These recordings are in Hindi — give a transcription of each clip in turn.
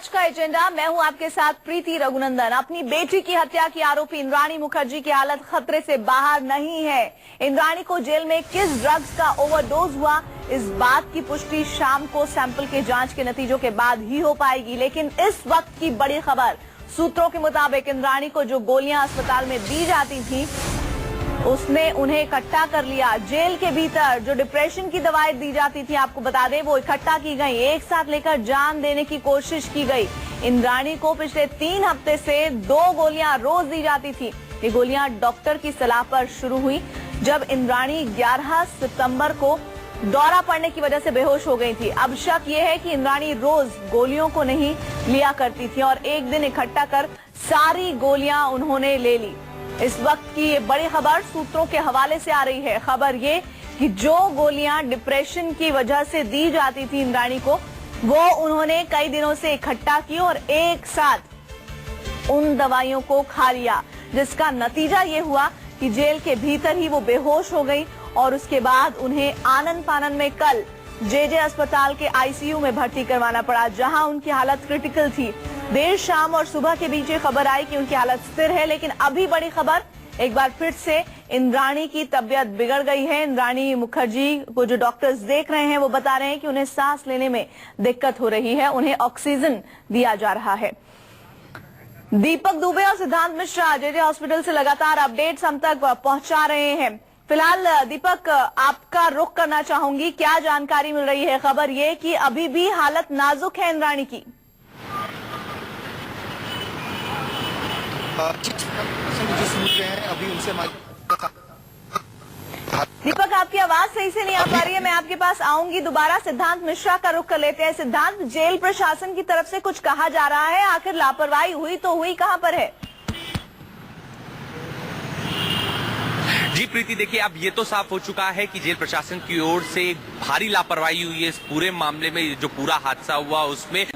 आज का एजेंडा। मैं हूं आपके साथ प्रीति रघुनंदन। अपनी बेटी की हत्या की आरोपी इंद्राणी मुखर्जी की हालत खतरे से बाहर नहीं है। इंद्राणी को जेल में किस ड्रग्स का ओवरडोज हुआ, इस बात की पुष्टि शाम को सैंपल के जांच के नतीजों के बाद ही हो पाएगी। लेकिन इस वक्त की बड़ी खबर, सूत्रों के मुताबिक इंद्राणी को जो गोलियां अस्पताल में दी जाती थी उसने उन्हें इकट्ठा कर लिया। जेल के भीतर जो डिप्रेशन की दवाएं दी जाती थी, आपको बता दें, वो इकट्ठा की गई, एक साथ लेकर जान देने की कोशिश की गई। इंद्राणी को पिछले 3 हफ्ते से 2 गोलियां रोज दी जाती थी। ये गोलियां डॉक्टर की सलाह पर शुरू हुई जब इंद्राणी 11 सितंबर को दौरा पड़ने की वजह से बेहोश हो गई थी। अब शक ये है कि इंद्राणी रोज गोलियों को नहीं लिया करती थी और एक दिन इकट्ठा कर सारी गोलियां उन्होंने ले ली। इस वक्त की ये बड़ी खबर सूत्रों के हवाले से आ रही है। खबर ये कि जो गोलियां डिप्रेशन की वजह से दी जाती थी इंद्राणी को, वो उन्होंने कई दिनों से इकट्ठा की और एक साथ उन दवाइयों को खा लिया, जिसका नतीजा ये हुआ कि जेल के भीतर ही वो बेहोश हो गई और उसके बाद उन्हें आनन फानन में कल जेजे अस्पताल के आईसीयू में भर्ती करवाना पड़ा, जहां उनकी हालत क्रिटिकल थी। देर शाम और सुबह के बीच ये खबर आई कि उनकी हालत स्थिर है। लेकिन अभी बड़ी खबर, एक बार फिर से इंद्राणी की तबीयत बिगड़ गई है। इंद्राणी मुखर्जी को जो डॉक्टर्स देख रहे हैं वो बता रहे हैं कि उन्हें सांस लेने में दिक्कत हो रही है, उन्हें ऑक्सीजन दिया जा रहा है। दीपक दुबे और सिद्धांत मिश्रा जेजे हॉस्पिटल से लगातार अपडेट्स हम तक पहुंचा रहे हैं। फिलहाल दीपक, आपका रुख करना चाहूंगी, क्या जानकारी मिल रही है? खबर ये कि अभी भी हालत नाजुक है इंद्राणी की। जो सुन रहे हैं अभी उनसे दीपक, आपकी आवाज सही से नहीं आ पा रही है, मैं आपके पास आऊंगी दोबारा। सिद्धांत मिश्रा का रुख कर लेते हैं। सिद्धांत, जेल प्रशासन की तरफ से कुछ कहा जा रहा है, आखिर लापरवाही हुई तो हुई कहां पर है? जी प्रीति, देखिए अब ये तो साफ हो चुका है कि जेल प्रशासन की ओर से भारी लापरवाही हुई है इस पूरे मामले में। जो पूरा हादसा हुआ उसमें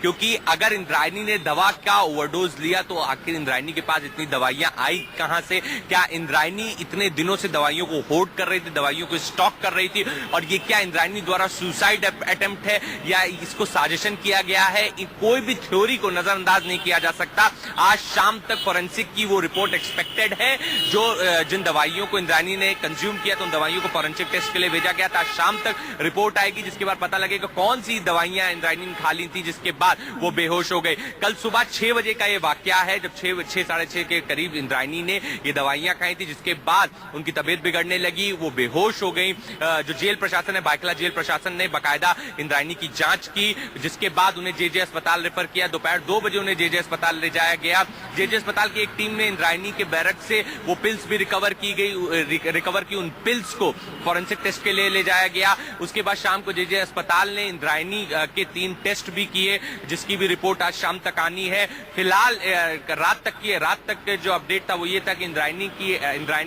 क्योंकि अगर इंद्राणी ने दवा का ओवरडोज लिया तो आखिर इंद्राणी के पास इतनी दवाइयां आई कहां से? क्या इंद्राणी इतने दिनों से दवाइयों को होल्ड कर रही थी, दवाइयों को स्टॉक कर रही थी? और ये क्या इंद्राणी द्वारा सुसाइड अटेम्प्ट है या इसको साजिशन किया गया है? कोई भी थ्योरी को नजरअंदाज नहीं किया जा सकता। आज शाम तक फॉरेंसिक की वो रिपोर्ट एक्सपेक्टेड है। जिन दवाइयों को इंद्राणी ने कंज्यूम किया तो उन दवाइयों को फॉरेंसिक टेस्ट के लिए भेजा गया था। शाम तक रिपोर्ट आएगी जिसके बाद पता लगेगा कौन सी दवाइयां इंद्राणी ने खा ली थी जिसके बाद वो बेहोश हो गए। कल सुबह 6 बजे का ये वाकया है जब 6 साढ़े 6 के करीब इंद्राणी ने ये दवाइयां खाई थी, जिसके बाद उनकी तबीयत बिगड़ने लगी, वो बेहोश हो गई। जो जेल प्रशासन है, बायकला जेल प्रशासन ने बाकायदा इंद्राणी की जांच की, जिसके बाद उन्हें जेजे अस्पताल रेफर किया। दोपहर 2 बजे उन्हें जेजे अस्पताल ले जाया गया। जेजे अस्पताल की एक टीम ने इंद्राणी के बैरक से वो पिल्स भी रिकवर की उन पिल्स को फॉरेंसिक टेस्ट के लिए ले जाया गया। उसके बाद शाम को जेजे अस्पताल ने इंद्राणी के 3 टेस्ट भी किए, जिसकी भी रिपोर्ट आज शाम तक आनी है। फिलहाल रात तक के जो अपडेट था वो ये था कि इंद्राणी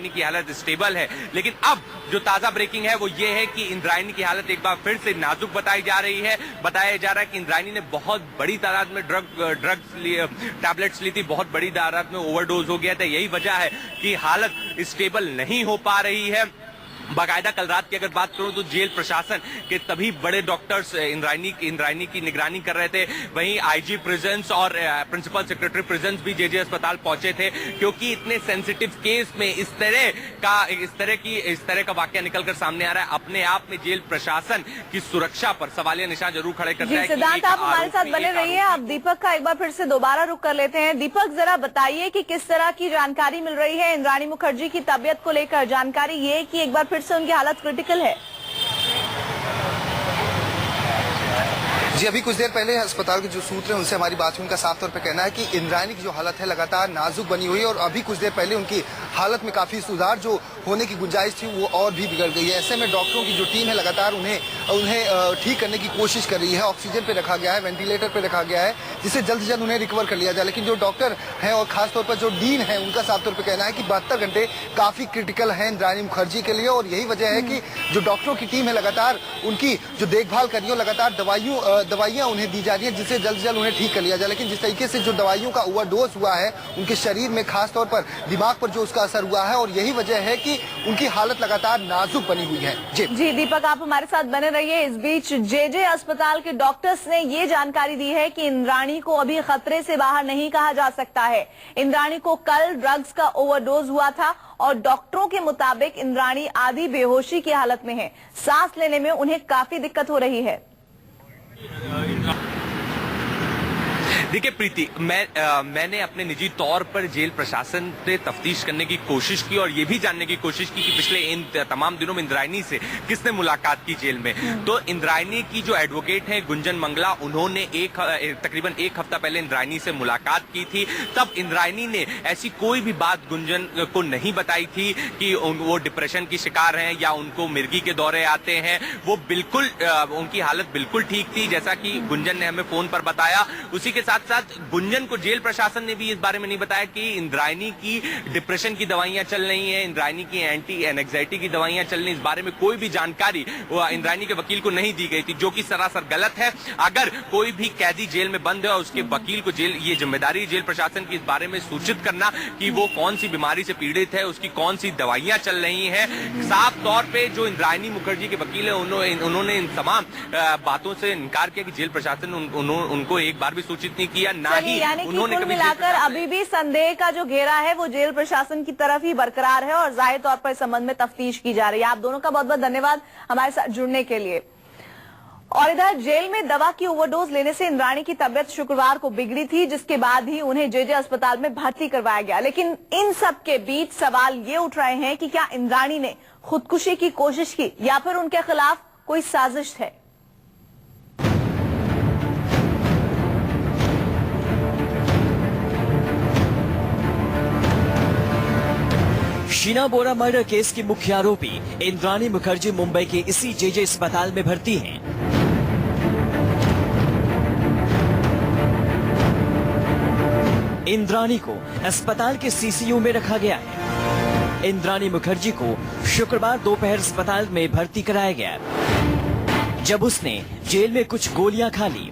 की हालत स्टेबल है। लेकिन अब जो ताजा ब्रेकिंग है वो ये है कि इंद्राणी की हालत एक बार फिर से नाजुक बताई जा रही है। बताया जा रहा है कि इंद्राणी ने बहुत बड़ी तादाद में टैबलेट्स ली थी, बहुत बड़ी तादाद में ओवरडोज हो गया था। यही वजह है कि हालत स्टेबल नहीं हो पा रही है। बाकायदा कल रात की अगर बात करूं तो जेल प्रशासन के तभी बड़े डॉक्टर्स इंद्राणी की निगरानी कर रहे थे। वहीं आईजी प्रिजन्स और प्रिंसिपल सेक्रेटरी प्रिजन्स भी जेजे अस्पताल पहुंचे थे, क्योंकि इतने सेंसिटिव केस में इस तरह का वाकया निकलकर सामने आ रहा है। अपने आप में जेल प्रशासन की सुरक्षा पर सवालिया निशान जरूर खड़े करता है। सिद्धांत, आप हमारे साथ बने रहिए। आप दीपक का एक बार फिर से दोबारा रुख कर लेते हैं। दीपक, जरा बताइए कि किस तरह की जानकारी मिल रही है इंद्राणी मुखर्जी की तबीयत को लेकर? जानकारी ये कि एक बार फिर से उनकी हालत क्रिटिकल है। जी, अभी कुछ देर पहले अस्पताल के जो सूत्र हैं उनसे हमारी बात हुई, उनका साफ तौर पे कहना है कि इंद्राणी की जो हालत है लगातार नाजुक बनी हुई है और अभी कुछ देर पहले उनकी हालत में काफी सुधार जो होने की गुंजाइश थी वो और भी बिगड़ गई है। ऐसे में डॉक्टरों की जो टीम है लगातार उन्हें ठीक करने की कोशिश कर रही है। ऑक्सीजन पे रखा गया है, वेंटिलेटर पे रखा गया है, जिससे जल्द से जल्द उन्हें रिकवर कर लिया जाए। लेकिन जो डॉक्टर हैं और खासतौर पर जो डीन है, उनका साफ तौर पर कहना है कि 72 घंटे काफी क्रिटिकल है इंद्राणी मुखर्जी के लिए और यही वजह है कि जो डॉक्टरों की टीम है लगातार उनकी जो देखभाल कर रही है, लगातार दवाइयां उन्हें दी जा रही हैं जिससे जल्द से जल्द उन्हें ठीक कर लिया जाए। लेकिन जिस तरीके से जो दवाइयों का ओवरडोज हुआ है उनके शरीर में, खासतौर पर दिमाग पर जो उसका असर हुआ है, और यही वजह है कि उनकी हालत लगातार नाजुक बनी हुई है। जी दीपक, आप हमारे साथ बने रहिए। इस बीच जेजे अस्पताल के डॉक्टर्स ने ये जानकारी दी है कि इंद्राणी को अभी खतरे से बाहर नहीं कहा जा सकता है। इंद्राणी को कल ड्रग्स का ओवरडोज हुआ था और डॉक्टरों के मुताबिक इंद्राणी आधी बेहोशी की हालत में है। सांस लेने में उन्हें काफी दिक्कत हो रही है। देखिए प्रीति, मैंने अपने निजी तौर पर जेल प्रशासन से तफ्तीश करने की कोशिश की और ये भी जानने की कोशिश की कि पिछले इन तमाम दिनों में इंद्रायणी से किसने मुलाकात की जेल में। तो इंद्रायणी की जो एडवोकेट है गुंजन मंगला, उन्होंने तकरीबन एक हफ्ता पहले इंद्रायणी से मुलाकात की थी। तब इंद्रायणी ने ऐसी कोई भी बात गुंजन को नहीं बताई थी कि वो डिप्रेशन की शिकार हैं या उनको मिर्गी के दौरे आते हैं। वो बिल्कुल, उनकी हालत बिल्कुल ठीक थी, जैसा कि गुंजन ने हमें फोन पर बताया। उसी के साथ साथ गुंजन को जेल प्रशासन ने भी इस बारे में नहीं बताया कि इंद्रायणी की डिप्रेशन की दवाइयां चल रही हैं, इंद्रायणी की एंटी एंजाइटी की दवाइयां चल रही हैं। इस बारे में कोई भी जानकारी इंद्रायणी के वकील को नहीं दी गई थी, जो कि सरासर गलत है। अगर कोई भी कैदी जेल में बंद है और उसके वकील को ये जिम्मेदारी जेल प्रशासन की इस बारे में सूचित करना कि वो कौन सी बीमारी से पीड़ित है, उसकी कौन सी दवाइयां चल रही हैं। साफ तौर पर जो इंद्रायणी मुखर्जी के वकील है उन्होंने इन तमाम बातों से इनकार किया कि जेल प्रशासन उनको एक बार भी सूचित नहीं किया, ना ही उन्होंने कभी मिलाकर अभी भी संदेह का जो घेरा है वो जेल प्रशासन की तरफ ही बरकरार है और जाहिर तौर पर इस संबंध में तफ्तीश की जा रही है। आप दोनों का बहुत बहुत धन्यवाद हमारे साथ जुड़ने के लिए। और इधर जेल में दवा की ओवरडोज लेने से इंद्राणी की तबियत शुक्रवार को बिगड़ी थी, जिसके बाद ही उन्हें जेजे अस्पताल में भर्ती करवाया गया। लेकिन इन सब के बीच सवाल ये उठ रहे हैं कि क्या इंद्राणी ने खुदकुशी की कोशिश की या फिर उनके खिलाफ कोई साजिश है। शीना बोरा मर्डर केस की मुख्य आरोपी इंद्राणी मुखर्जी मुंबई के इसी जेजे अस्पताल में भर्ती हैं। इंद्राणी को अस्पताल के सीसीयू में रखा गया है। इंद्राणी मुखर्जी को शुक्रवार दोपहर अस्पताल में भर्ती कराया गया, जब उसने जेल में कुछ गोलियां खा ली।